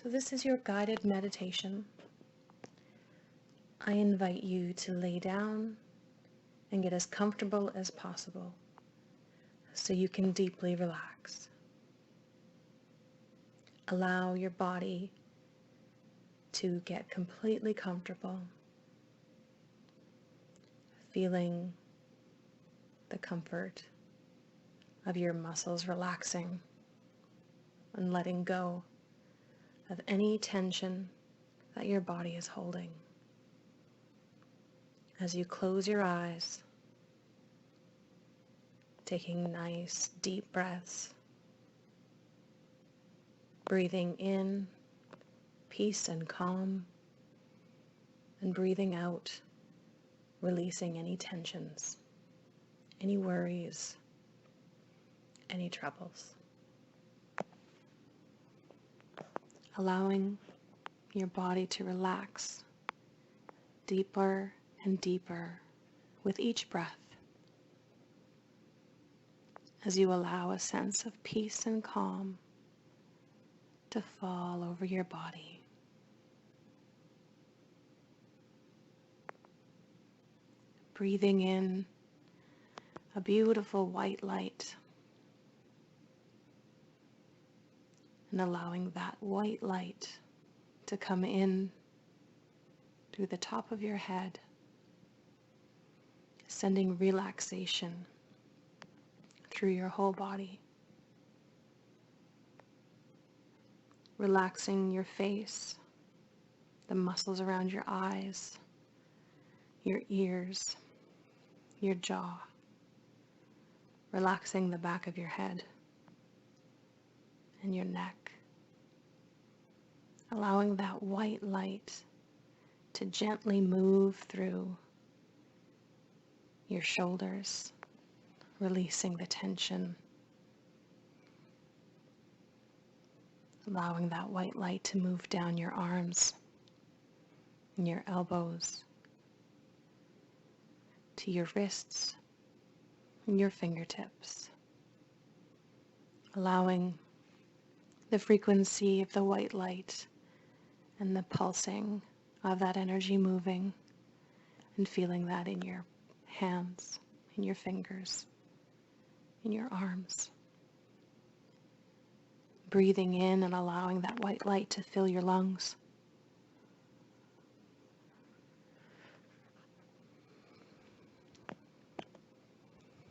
So this is your guided meditation. I invite you to lay down and get as comfortable as possible so you can deeply relax. Allow your body to get completely comfortable, feeling the comfort of your muscles relaxing and letting go of any tension that your body is holding. As you close your eyes, taking nice deep breaths, breathing in peace and calm, and breathing out, releasing any tensions, any worries, any troubles. Allowing your body to relax deeper and deeper with each breath as you allow a sense of peace and calm to fall over your body. Breathing in a beautiful white light and allowing that white light to come in through the top of your head, sending relaxation through your whole body. Relaxing your face, the muscles around your eyes, your ears, your jaw. Relaxing the back of your head and your neck. Allowing that white light to gently move through your shoulders, releasing the tension. Allowing that white light to move down your arms and your elbows to your wrists and your fingertips. Allowing the frequency of the white light and the pulsing of that energy moving and feeling that in your hands, in your fingers, in your arms. Breathing in and allowing that white light to fill your lungs.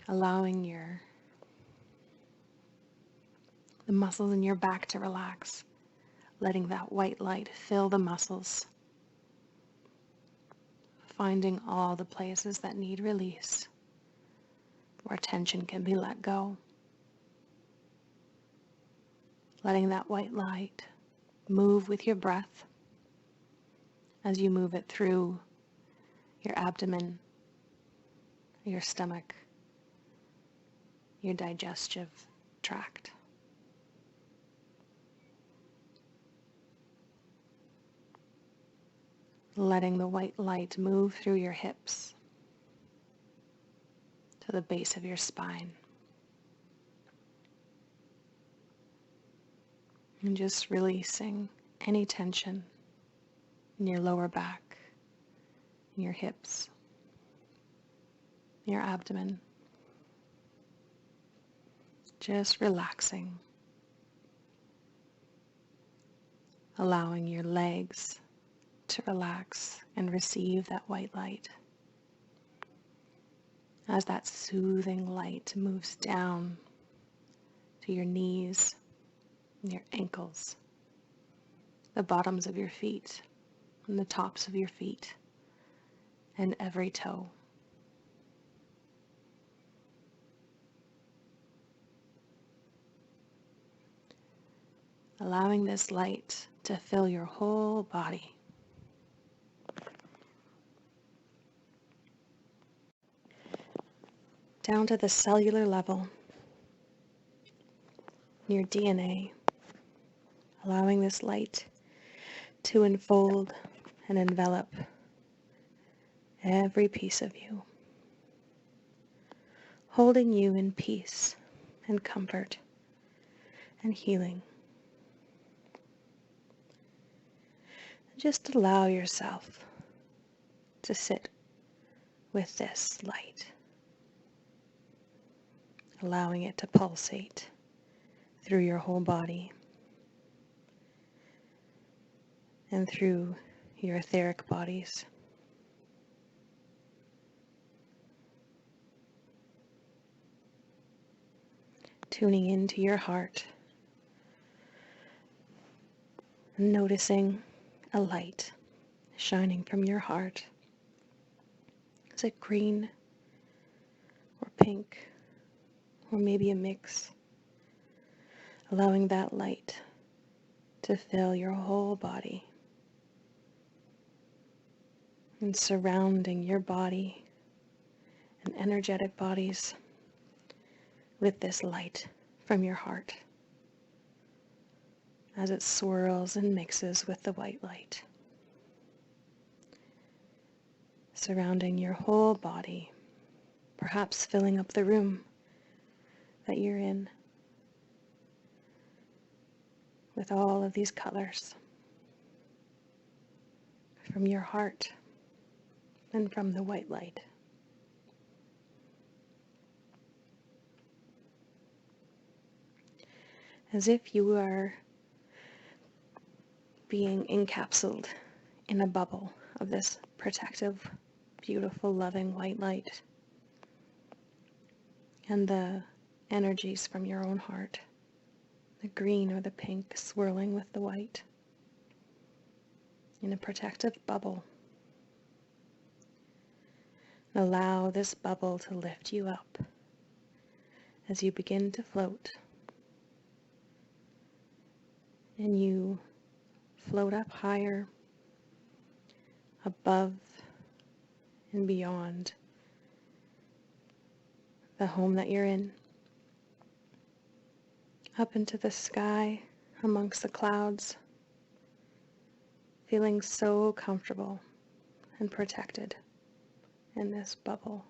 Allowing the muscles in your back to relax, letting that white light fill the muscles, finding all the places that need release, where tension can be let go. Letting that white light move with your breath as you move it through your abdomen, your stomach, your digestive tract. Letting the white light move through your hips to the base of your spine. And just releasing any tension in your lower back, in your hips, your abdomen. Just relaxing. Allowing your legs to relax and receive that white light as that soothing light moves down to your knees and your ankles, the bottoms of your feet and the tops of your feet and every toe. Allowing this light to fill your whole body. Down to the cellular level, your DNA, allowing this light to enfold and envelop every piece of you, holding you in peace and comfort and healing. Just allow yourself to sit with this light, allowing it to pulsate through your whole body and through your etheric bodies. Tuning into your heart and noticing a light shining from your heart. Is it green or pink or maybe a mix? Allowing that light to fill your whole body and surrounding your body and energetic bodies with this light from your heart as it swirls and mixes with the white light, surrounding your whole body, perhaps filling up the room that you're in with all of these colors from your heart and from the white light. As if you are being encapsulated in a bubble of this protective, beautiful, loving white light, and the energies from your own heart, the green or the pink swirling with the white, in a protective bubble. And allow this bubble to lift you up as you begin to float, and you float up higher, above and beyond the home that you're in, up into the sky amongst the clouds, feeling so comfortable and protected in this bubble.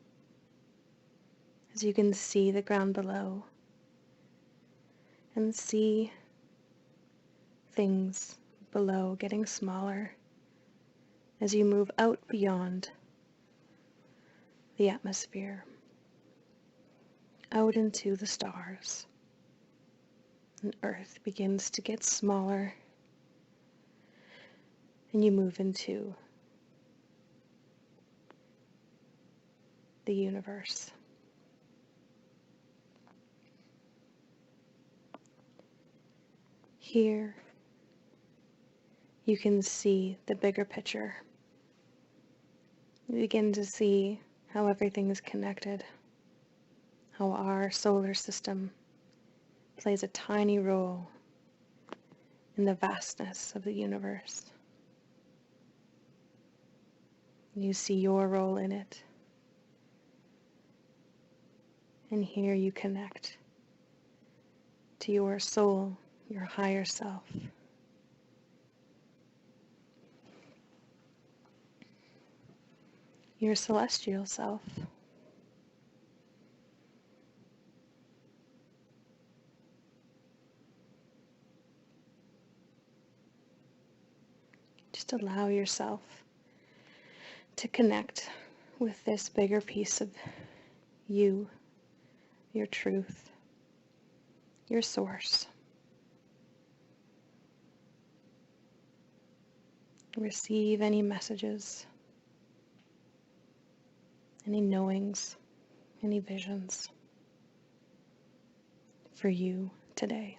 As you can see the ground below and see things below getting smaller as you move out beyond the atmosphere, out into the stars, and Earth begins to get smaller, and you move into the universe. Here you can see the bigger picture. You begin to see how everything is connected, how our solar system plays a tiny role in the vastness of the universe. You see your role in it. And here you connect to your soul, your higher self. Your celestial self. Just allow yourself to connect with this bigger piece of you, your truth, your source. Receive any messages, any knowings, any visions for you today.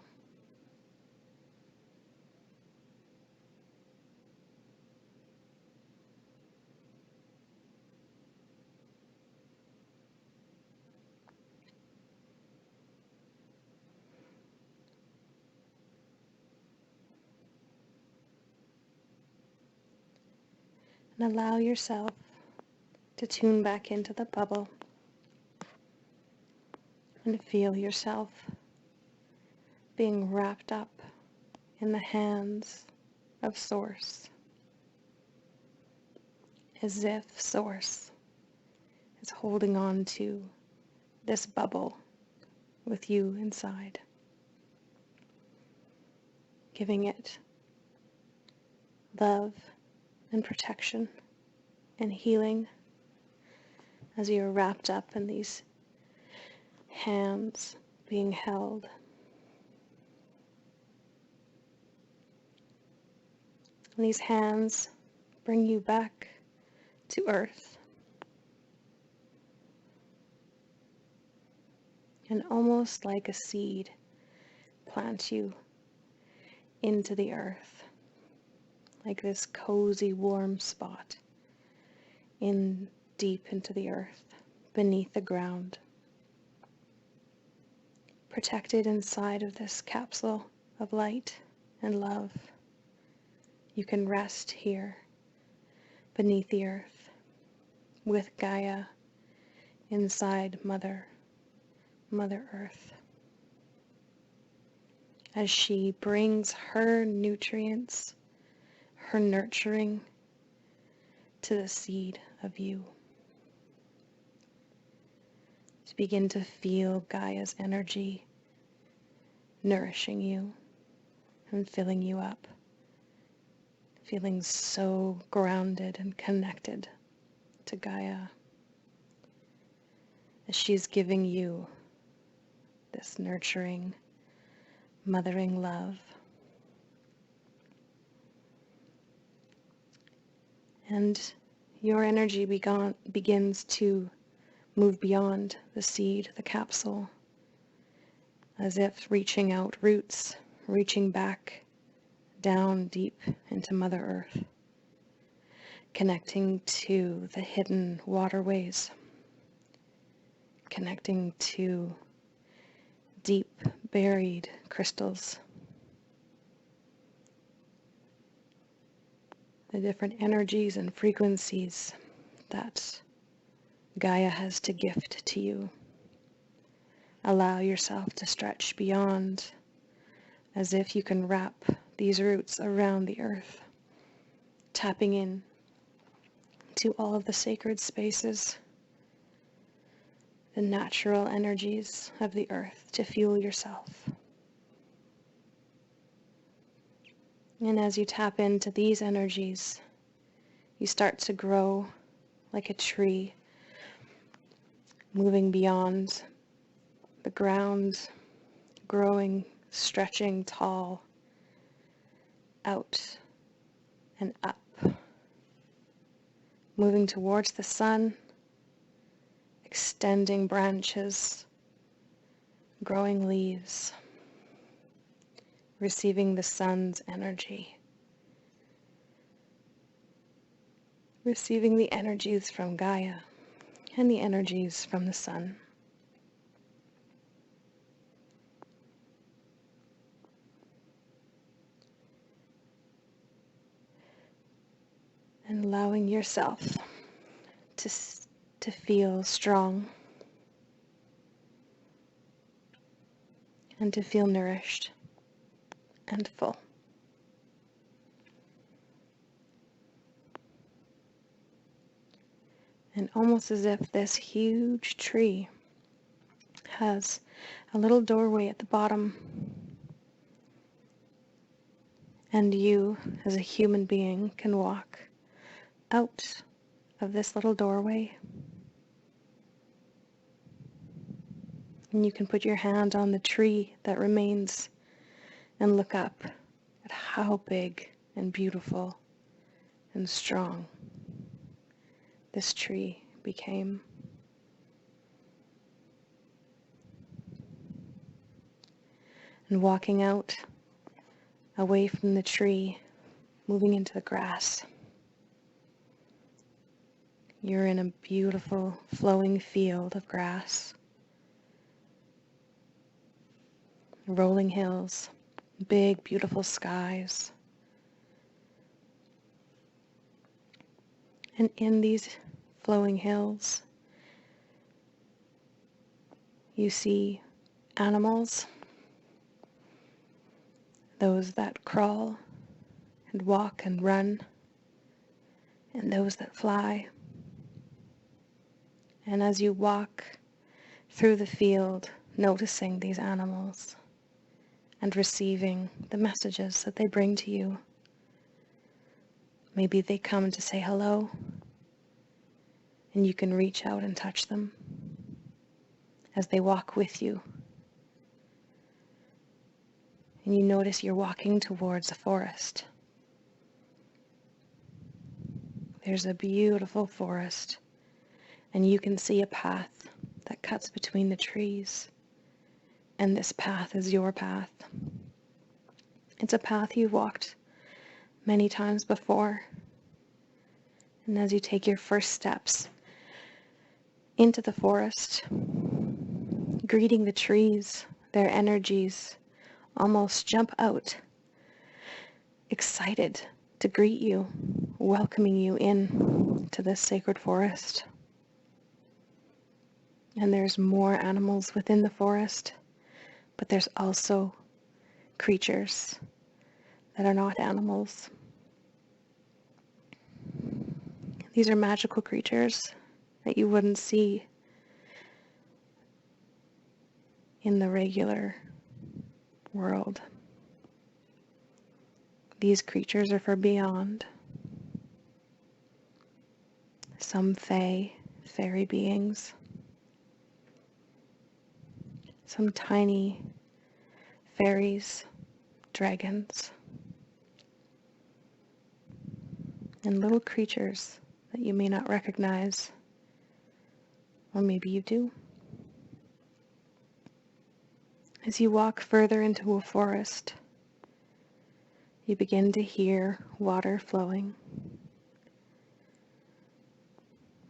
And allow yourself to tune back into the bubble and feel yourself being wrapped up in the hands of Source, as if Source is holding on to this bubble with you inside, giving it love and protection and healing as you're wrapped up in these hands being held. And these hands bring you back to earth. And almost like a seed, plant you into the earth, like this cozy, warm spot in deep into the earth, beneath the ground, protected inside of this capsule of light and love. You can rest here beneath the earth with Gaia inside Mother Earth, as she brings her nutrients, her nurturing to the seed of you. To begin to feel Gaia's energy nourishing you and filling you up, feeling so grounded and connected to Gaia as she's giving you this nurturing, mothering love. And your energy begins to move beyond the seed, the capsule, as if reaching out roots, reaching back down deep into Mother Earth, connecting to the hidden waterways, connecting to deep buried crystals, the different energies and frequencies that Gaia has to gift to you. Allow yourself to stretch beyond, as if you can wrap these roots around the earth, tapping in to all of the sacred spaces, the natural energies of the earth to fuel yourself. And as you tap into these energies, you start to grow like a tree, moving beyond the ground, growing, stretching tall, out and up, moving towards the sun, extending branches, growing leaves, receiving the sun's energy, receiving the energies from Gaia and the energies from the sun. And allowing yourself to feel strong and to feel nourished and full. And almost as if this huge tree has a little doorway at the bottom, and you as a human being can walk out of this little doorway, and you can put your hand on the tree that remains and look up at how big and beautiful and strong this tree became. And walking out away from the tree, moving into the grass, you're in a beautiful flowing field of grass, rolling hills, big beautiful skies. And in these flowing hills, you see animals, those that crawl and walk and run, and those that fly. And as you walk through the field, noticing these animals and receiving the messages that they bring to you, Maybe they come to say hello, and you can reach out and touch them as they walk with you. And you notice you're walking towards a forest. There's a beautiful forest, and you can see a path that cuts between the trees. And this path is your path. It's a path you've walked many times before. And as you take your first steps into the forest, greeting the trees, their energies almost jump out, excited to greet you, welcoming you in to this sacred forest. And there's more animals within the forest, but there's also creatures that are not animals. These are magical creatures that you wouldn't see in the regular world. These creatures are for beyond. Some fairy beings. Some tiny fairies, dragons, and little creatures that you may not recognize, or maybe you do. As you walk further into a forest, you begin to hear water flowing.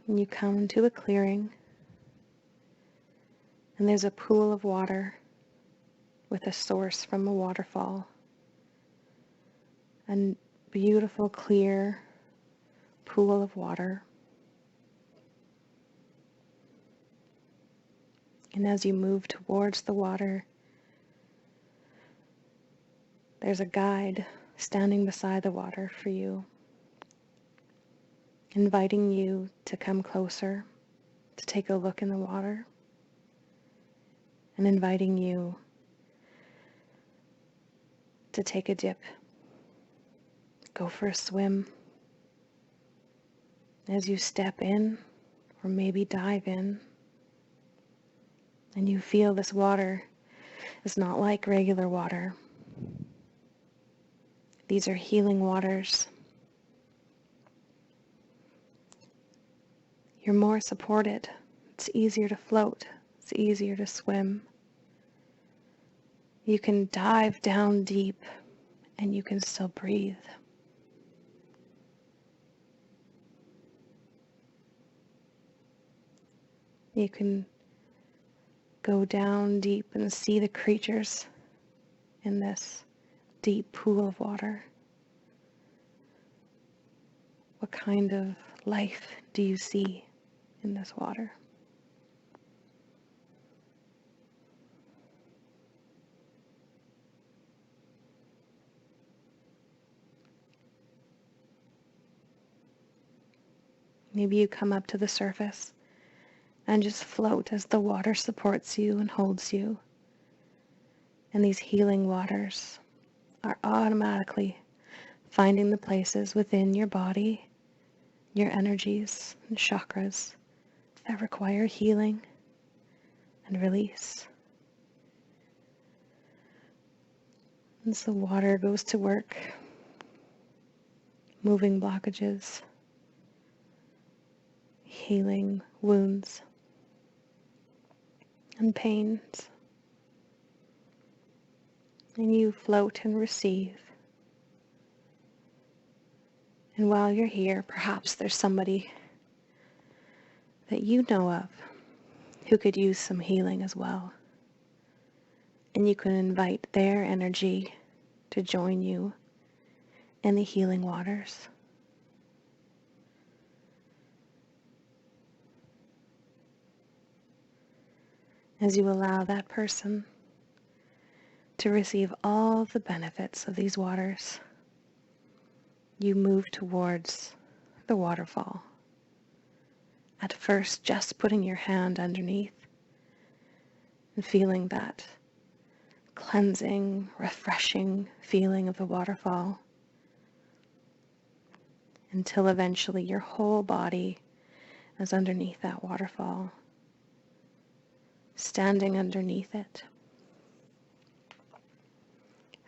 And you come to a clearing, and there's a pool of water with a source from a waterfall. A beautiful, clear pool of water. And as you move towards the water, there's a guide standing beside the water for you, inviting you to come closer, to take a look in the water, and inviting you to take a dip, go for a swim. As you step in, or maybe dive in, and you feel this water is not like regular water. These are healing waters. You're more supported. It's easier to float. It's easier to swim. You can dive down deep and you can still breathe. You can go down deep and see the creatures in this deep pool of water. What kind of life do you see in this water? Maybe you come up to the surface and just float as the water supports you and holds you. And these healing waters are automatically finding the places within your body, your energies and chakras that require healing and release. And so water goes to work, moving blockages, healing wounds and pains. And you float and receive. And while you're here, perhaps there's somebody that you know of who could use some healing as well. And you can invite their energy to join you in the healing waters. As you allow that person to receive all the benefits of these waters, you move towards the waterfall. At first, just putting your hand underneath and feeling that cleansing, refreshing feeling of the waterfall. until eventually your whole body is underneath that waterfall, standing underneath it,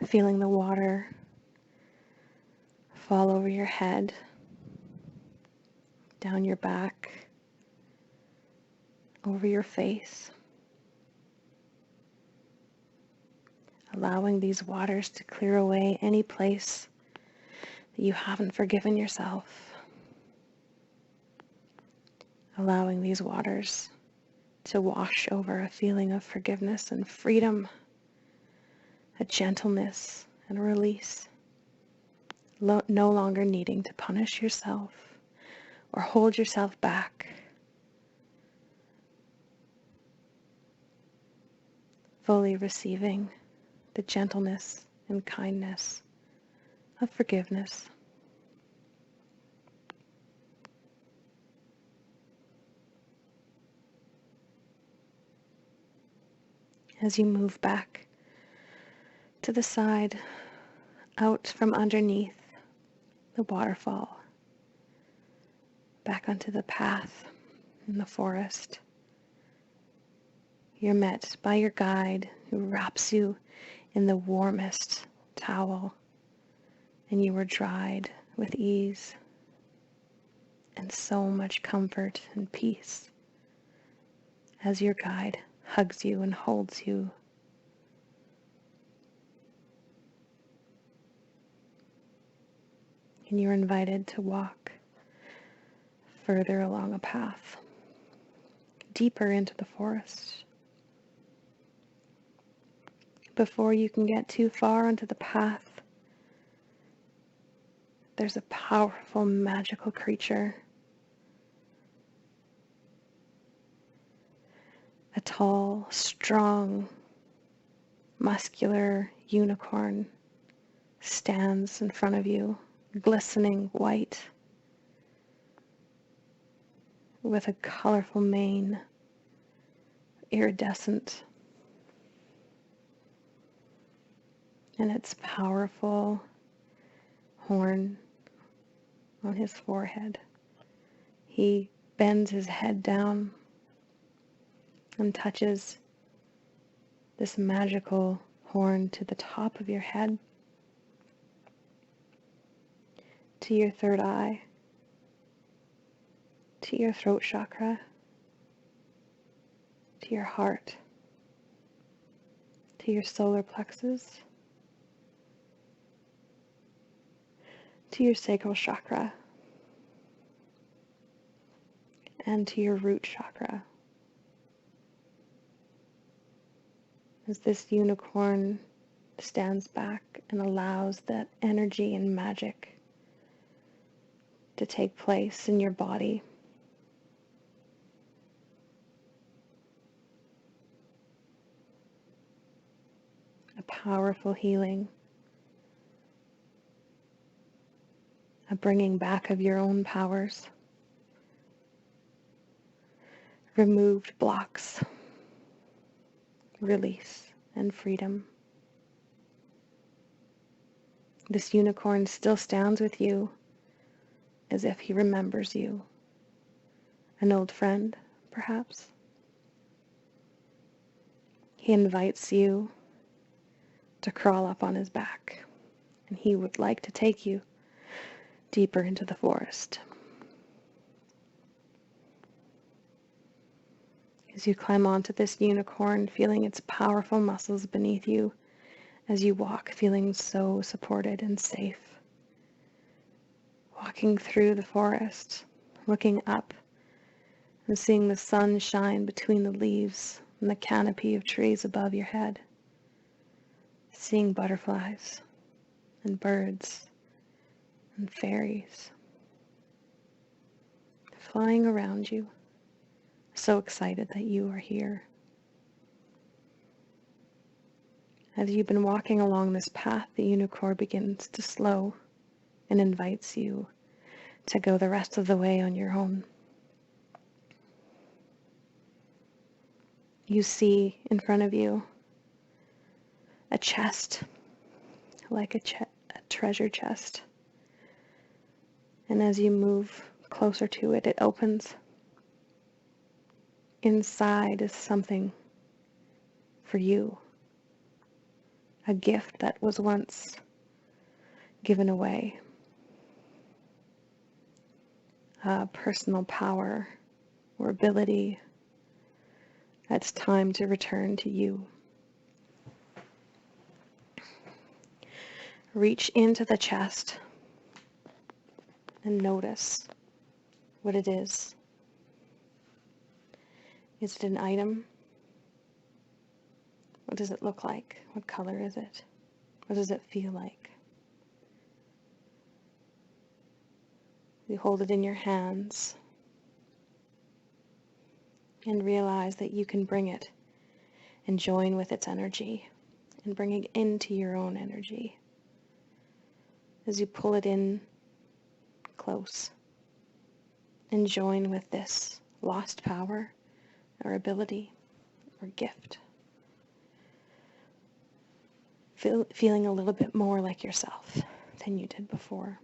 feeling the water fall over your head, down your back, over your face, allowing these waters to clear away any place that you haven't forgiven yourself, allowing these waters to wash over a feeling of forgiveness and freedom, a gentleness and a release, no longer needing to punish yourself or hold yourself back, fully receiving the gentleness and kindness of forgiveness. As you move back to the side, out from underneath the waterfall, back onto the path in the forest, you're met by your guide who wraps you in the warmest towel, and you are dried with ease and so much comfort and peace as your guide hugs you and holds you. And you're invited to walk further along a path, deeper into the forest. Before you can get too far onto the path, there's a powerful, magical creature. A tall, strong, muscular unicorn stands in front of you, glistening white, with a colorful mane, iridescent, and its powerful horn on his forehead. He bends his head down and touches this magical horn to the top of your head, to your third eye, to your throat chakra, to your heart, to your solar plexus, to your sacral chakra, and to your root chakra. As this unicorn stands back and allows that energy and magic to take place in your body, a powerful healing, a bringing back of your own powers, removed blocks, release, and freedom. This unicorn still stands with you as if he remembers you, an old friend, perhaps. He invites you to crawl up on his back, and he would like to take you deeper into the forest. As you climb onto this unicorn, feeling its powerful muscles beneath you, as you walk, feeling so supported and safe. Walking through the forest, looking up and seeing the sun shine between the leaves and the canopy of trees above your head. Seeing butterflies and birds and fairies flying around you. So excited that you are here. As you've been walking along this path, the unicorn begins to slow and invites you to go the rest of the way on your own. You see in front of you a chest, like a treasure chest. And as you move closer to it, it opens. Inside is something for you, a gift that was once given away, a personal power or ability that's time to return to you. Reach into the chest and notice what it is. Is it an item? What does it look like? What color is it? What does it feel like? You hold it in your hands and realize that you can bring it and join with its energy and bring it into your own energy as you pull it in close and join with this lost power or ability or gift. Feeling a little bit more like yourself than you did before.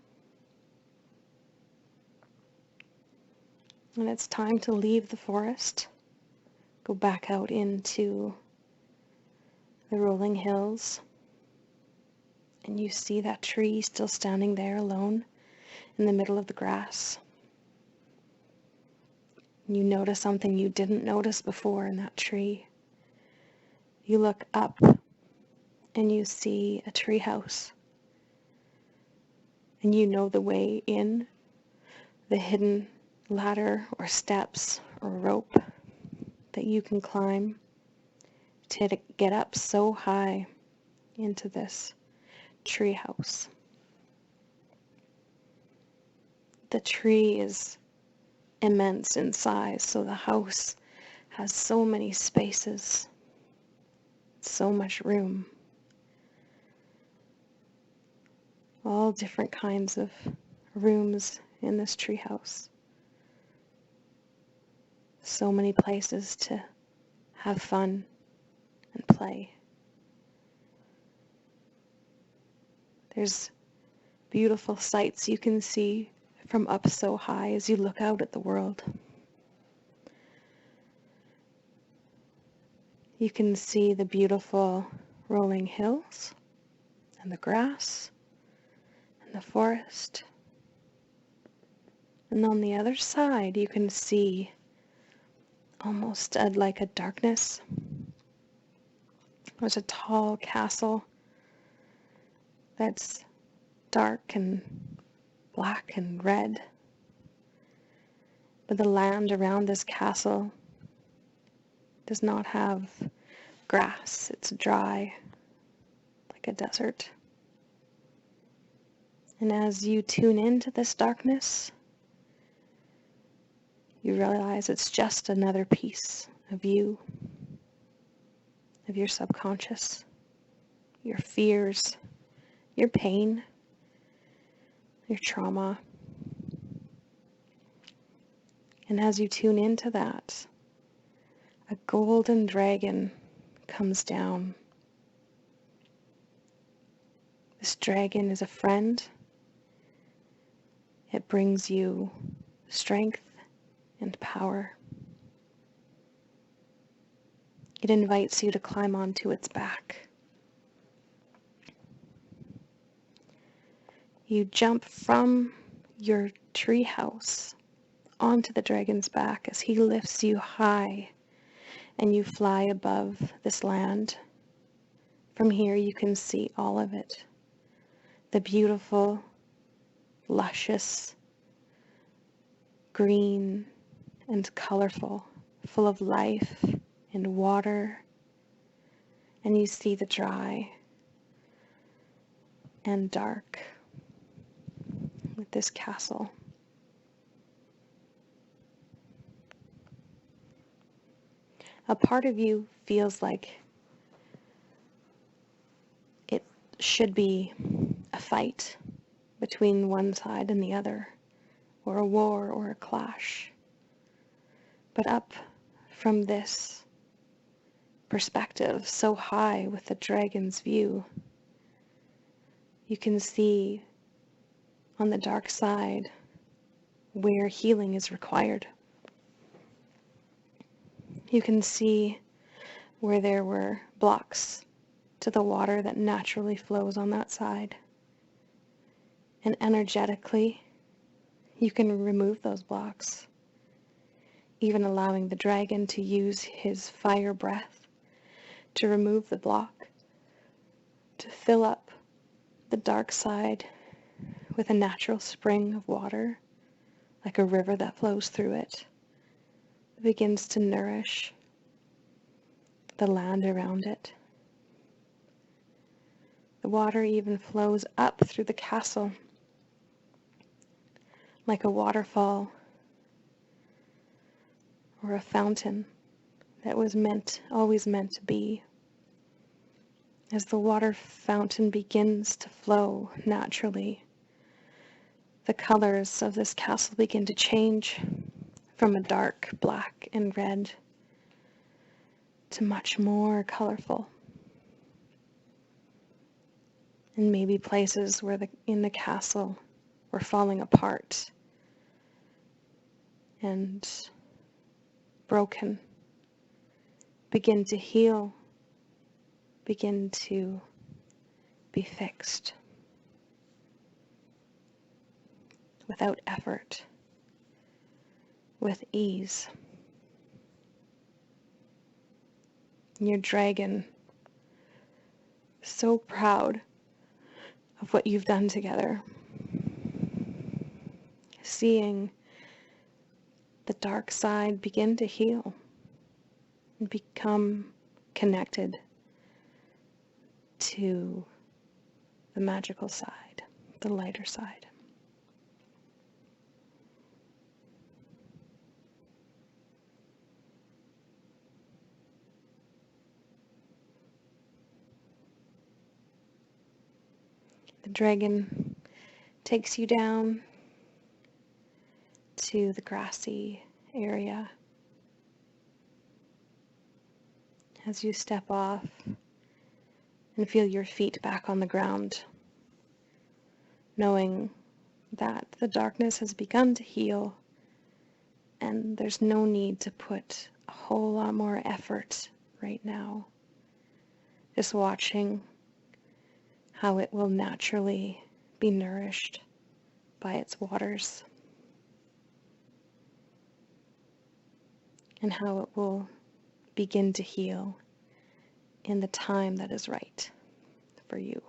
And it's time to leave the forest, go back out into the rolling hills, and you see that tree still standing there alone in the middle of the grass. You notice something you didn't notice before in that tree. You look up and you see a tree house, and you know the way in, the hidden ladder or steps or rope that you can climb to get up so high into this tree house. The tree is immense in size, so the house has so many spaces, so much room. All different kinds of rooms in this tree house. So many places to have fun and play. There's beautiful sights you can see from up so high as you look out at the world. You can see the beautiful rolling hills and the grass and the forest. And on the other side you can see almost like a darkness. There's a tall castle that's dark and black and red. But the land around this castle does not have grass. It's dry, like a desert. And as you tune into this darkness, you realize it's just another piece of you, of your subconscious, your fears, your pain, your trauma. And as you tune into that, a golden dragon comes down. This dragon is a friend. It brings you strength and power. It invites you to climb onto its back. You jump from your tree house onto the dragon's back as he lifts you high and you fly above this land. From here you can see all of it. The beautiful, luscious, green and colorful, full of life and water. And you see the dry and dark with this castle. A part of you feels like it should be a fight between one side and the other, or a war or a clash. But up from this perspective, so high with the dragon's view, you can see on the dark side where healing is required. You can see where there were blocks to the water that naturally flows on that side. And energetically, you can remove those blocks, even allowing the dragon to use his fire breath to remove the block, to fill up the dark side with a natural spring of water, like a river that flows through it. It begins to nourish the land around it. The water even flows up through the castle like a waterfall or a fountain that was always meant to be. As the water fountain begins to flow naturally, the colors of this castle begin to change from a dark black and red to much more colorful. And maybe places where in the castle were falling apart and broken begin to heal, begin to be fixed without effort, with ease. Your dragon, so proud of what you've done together, seeing the dark side begin to heal and become connected to the magical side, the lighter side. The dragon takes you down to the grassy area. As you step off and feel your feet back on the ground, knowing that the darkness has begun to heal and there's no need to put a whole lot more effort right now. Just watching how it will naturally be nourished by its waters and how it will begin to heal in the time that is right for you.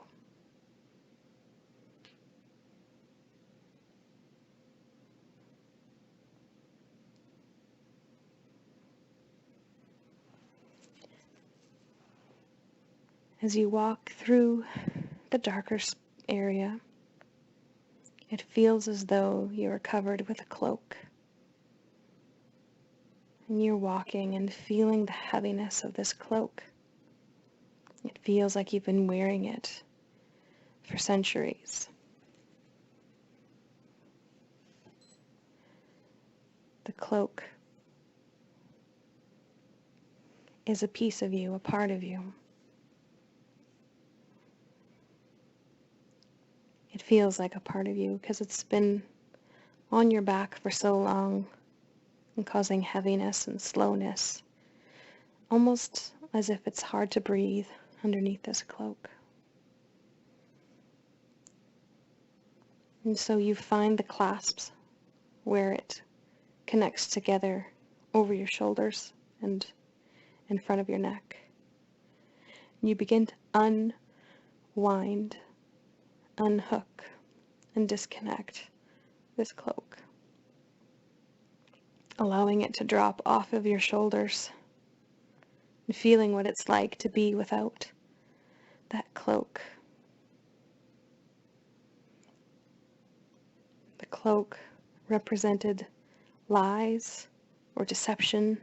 As you walk through the darker area, it feels as though you are covered with a cloak. And you're walking and feeling the heaviness of this cloak. It feels like you've been wearing it for centuries. The cloak is a piece of you, a part of you. It feels like a part of you because it's been on your back for so long and causing heaviness and slowness, almost as if it's hard to breathe underneath this cloak. And so you find the clasps where it connects together over your shoulders and in front of your neck. And you begin to unwind, unhook, and disconnect this cloak, allowing it to drop off of your shoulders and feeling what it's like to be without that cloak. The cloak represented lies or deception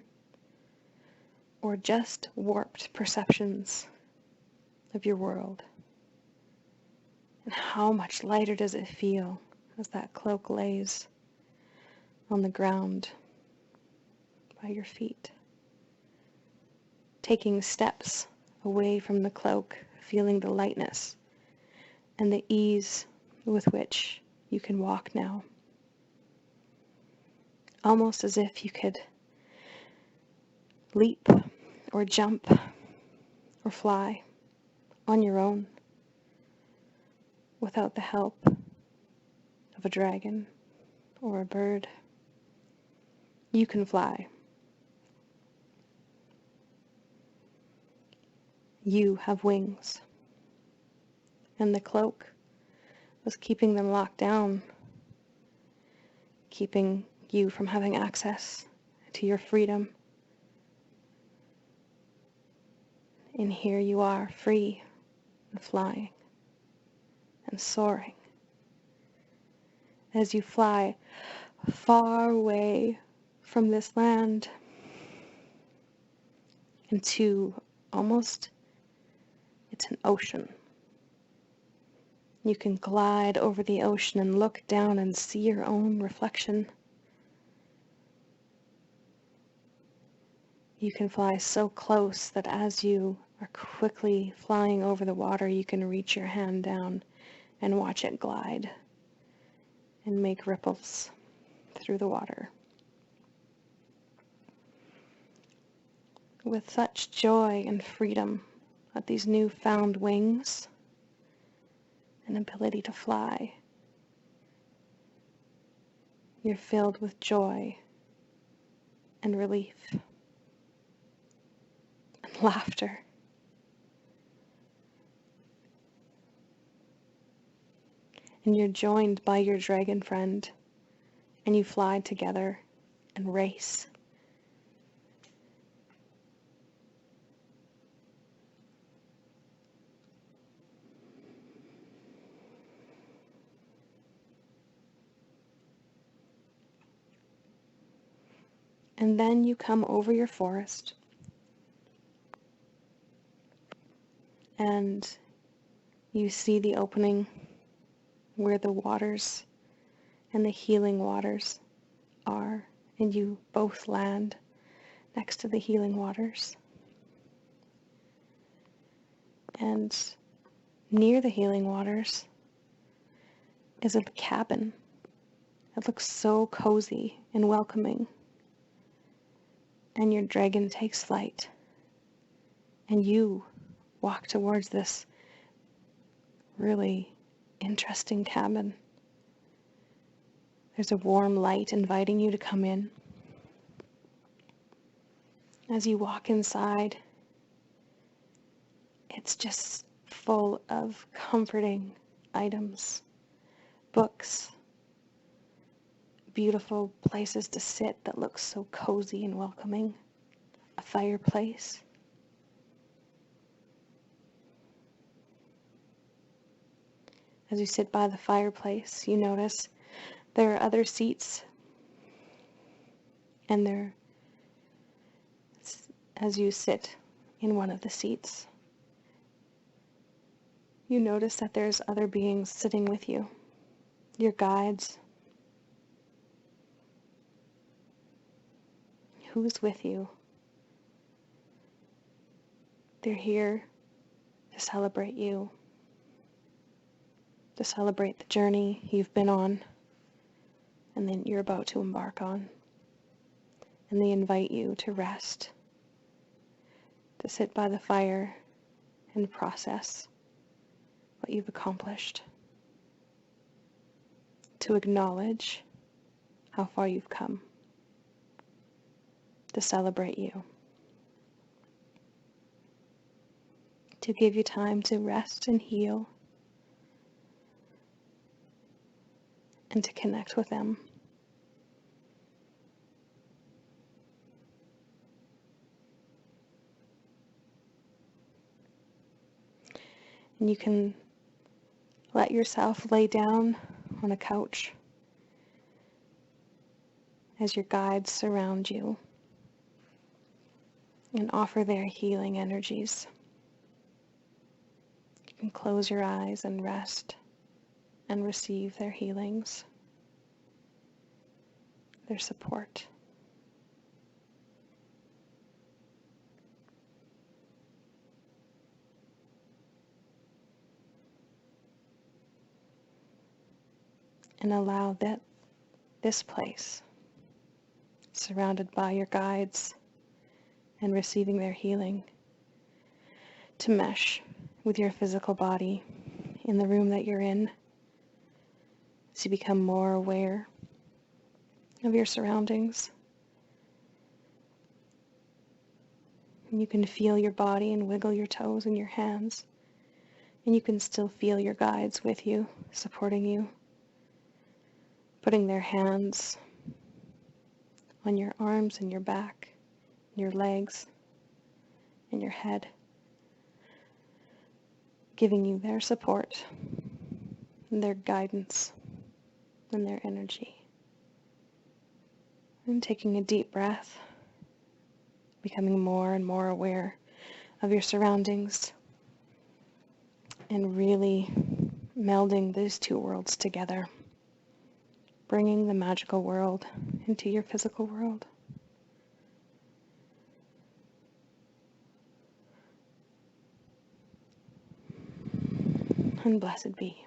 or just warped perceptions of your world. And how much lighter does it feel as that cloak lays on the ground by your feet? Taking steps away from the cloak, feeling the lightness and the ease with which you can walk now. almost as if you could leap or jump or fly on your own without the help of a dragon or a bird. You can fly. You have wings. And the cloak was keeping them locked down, keeping you from having access to your freedom. And here you are, free and flying and soaring. As you fly far away from this land into almost, it's an ocean. You can glide over the ocean and look down and see your own reflection. You can fly so close that as you are quickly flying over the water, you can reach your hand down and watch it glide and make ripples through the water. With such joy and freedom at these newfound wings and ability to fly, you're filled with joy and relief and laughter. And you're joined by your dragon friend, and you fly together and race. And then you come over your forest, and you see the opening where the waters and the healing waters are, and you both land next to the healing waters. And near the healing waters is a cabin. It looks so cozy and welcoming. And your dragon takes flight, and you walk towards this really interesting cabin. There's a warm light inviting you to come in. As you walk inside, it's just full of comforting items, books, beautiful places to sit that look so cozy and welcoming, a fireplace. As you sit by the fireplace, you notice there are other seats, and as you sit in one of the seats, you notice that there's other beings sitting with you, your guides. Who's with you? They're here to celebrate you, to celebrate the journey you've been on and then you're about to embark on. And they invite you to rest, to sit by the fire and process what you've accomplished, to acknowledge how far you've come, to celebrate you, to give you time to rest and heal, and to connect with them. And you can let yourself lay down on a couch as your guides surround you and offer their healing energies. You can close your eyes and rest and receive their healings, their support. And allow this place surrounded by your guides and receiving their healing to mesh with your physical body in the room that you're in, as you become more aware of your surroundings. And you can feel your body and wiggle your toes and your hands, and you can still feel your guides with you, supporting you, putting their hands on your arms and your back, your legs, and your head, giving you their support and their guidance and their energy. And taking a deep breath, becoming more and more aware of your surroundings, and really melding these two worlds together, bringing the magical world into your physical world. And blessed be.